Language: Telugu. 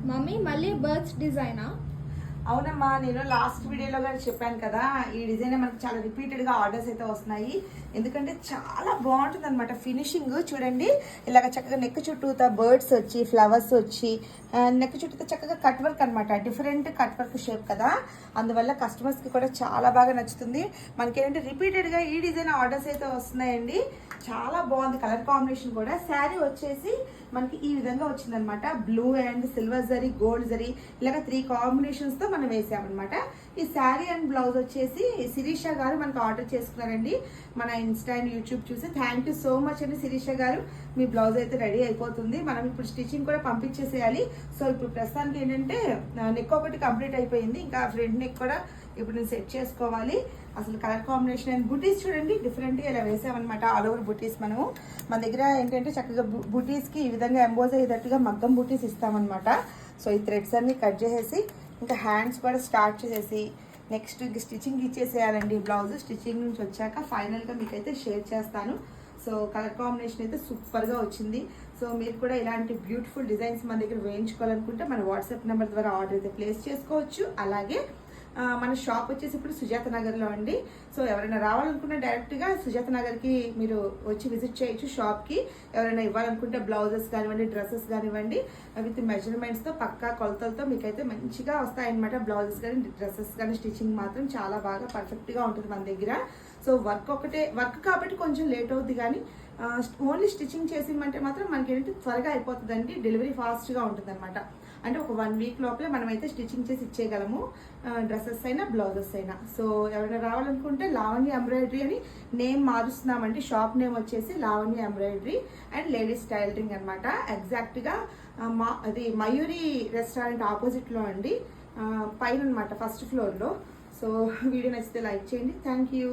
మమ్మీ మళ్ళీ బర్డ్స్ డిజైనా? అవునమ్మా, నేను లాస్ట్ వీడియోలో కూడా చెప్పాను కదా, ఈ డిజైన్ మనకు చాలా రిపీటెడ్గా ఆర్డర్స్ అయితే వస్తున్నాయి. ఎందుకంటే చాలా బాగుంటుంది అనమాట ఫినిషింగ్. చూడండి, ఇలాగ చక్కగా నెక్ చుట్టూతా బర్డ్స్ వచ్చి ఫ్లవర్స్ వచ్చి నెక్ చుట్టూతా చక్కగా కట్ వర్క్ అనమాట. డిఫరెంట్ కట్ వర్క్ షేప్ కదా, అందువల్ల కస్టమర్స్కి కూడా చాలా బాగా నచ్చుతుంది. మనకేంటంటే రిపీటెడ్గా ఈ డిజైన్ ఆర్డర్స్ అయితే వస్తున్నాయండి. చాలా బాగుంది కలర్ కాంబినేషన్ కూడా. శారీ వచ్చేసి మనకి ఈ విధంగా వచ్చిందనమాట. Blue and silver zari, gold zari, ఇలాగ 3 కాంబినేషన్స్తో మనం వేసామన్నమాట. ఈ శారీ అండ్ బ్లౌజ్ వచ్చేసి శిరీష గారు మనకు ఆర్డర్ చేసుకున్నారండి మన ఇన్స్టా అండ్ యూట్యూబ్ చూసి. థ్యాంక్ యూ సో మచ్ అండి శిరీష గారు. మీ బ్లౌజ్ అయితే రెడీ అయిపోతుంది. మనం ఇప్పుడు స్టిచ్చింగ్ కూడా పంపించేసేయాలి. సో ఇప్పుడు ప్రస్తుతానికి ఏంటంటే నెక్ ఒకటి కంప్లీట్ అయిపోయింది, ఇంకా ఫ్రంట్ నెక్ కూడా ఇప్పుడు నేను సెట్ చేసుకోవాలి. అసలు కలర్ కాంబినేషన్ అండ్ బుటీస్ చూడండి, డిఫరెంట్గా ఇలా వేసామన్నమాట. ఆల్ ఓవర్ బుటీస్ మనము మన దగ్గర ఏంటంటే చక్కగా బుటీస్కి ఈ విధంగా ఎంబోజ్ అయ్యేటట్టుగా మగ్గం బుటీస్ ఇస్తామన్నమాట. సో ఈ థ్రెడ్స్ అన్ని కట్ చేసేసి ఇంకా హ్యాండ్స్ కూడా స్టార్ట్ చేసేసి నెక్స్ట్ స్టిచ్చింగ్ ఇచ్చేసేయాలండి. బ్లౌజ్ స్టిచ్చింగ్ నుంచి వచ్చాక ఫైనల్గా మీకైతే షేర్ చేస్తాను. సో కలర్ కాంబినేషన్ అయితే సూపర్గా వచ్చింది. సో మీరు కూడా ఇలాంటి బ్యూటిఫుల్ డిజైన్స్ మన దగ్గర వేయించుకోవాలనుకుంటే మన వాట్సాప్ నెంబర్ ద్వారా ఆర్డర్ అయితే ప్లేస్ చేసుకోవచ్చు. అలాగే మన షాప్ వచ్చేసి ఇప్పుడు సుజాత నగర్లో అండి. సో ఎవరైనా రావాలనుకుంటే డైరెక్ట్గా సుజాత నగర్కి మీరు వచ్చి విజిట్ చేయొచ్చు షాప్కి. ఎవరైనా ఇవ్వాలనుకుంటే బ్లౌజెస్ కానివ్వండి, డ్రెస్సెస్ కానివ్వండి, విత్ మెజర్మెంట్స్తో పక్కా కొలతలతో మీకైతే మంచిగా వస్తాయన్నమాట. బ్లౌజెస్ కానీ డ్రెస్సెస్ కానీ స్టిచ్చింగ్ మాత్రం చాలా బాగా పర్ఫెక్ట్గా ఉంటుంది మన దగ్గర. సో వర్క్ కాబట్టి కొంచెం లేట్ అవుద్ది, కానీ ఓన్లీ స్టిచ్చింగ్ చేసిమంటే మాత్రం మనకి ఏంటంటే త్వరగా అయిపోతుందండి. డెలివరీ ఫాస్ట్గా ఉంటుంది అనమాట. అంటే ఒక 1 వీక్ లోపలే మనమైతే స్టిచ్చింగ్ చేసి ఇచ్చేయగలము, డ్రెస్సెస్ అయినా బ్లౌజెస్ అయినా. సో ఎవరైనా రావాలనుకుంటే లావణ్య ఎంబ్రాయిడరీ అని నేమ్ మారుస్తున్నామండి. షాప్ నేమ్ వచ్చేసి Lavanya embroidery and ladies tailoring అనమాట. ఎగ్జాక్ట్గా అది మయూరి రెస్టారెంట్ ఆపోజిట్లో అండి, పైన అనమాట, ఫస్ట్ ఫ్లోర్లో. సో వీడియో నచ్చితే లైక్ చేయండి. Thank you.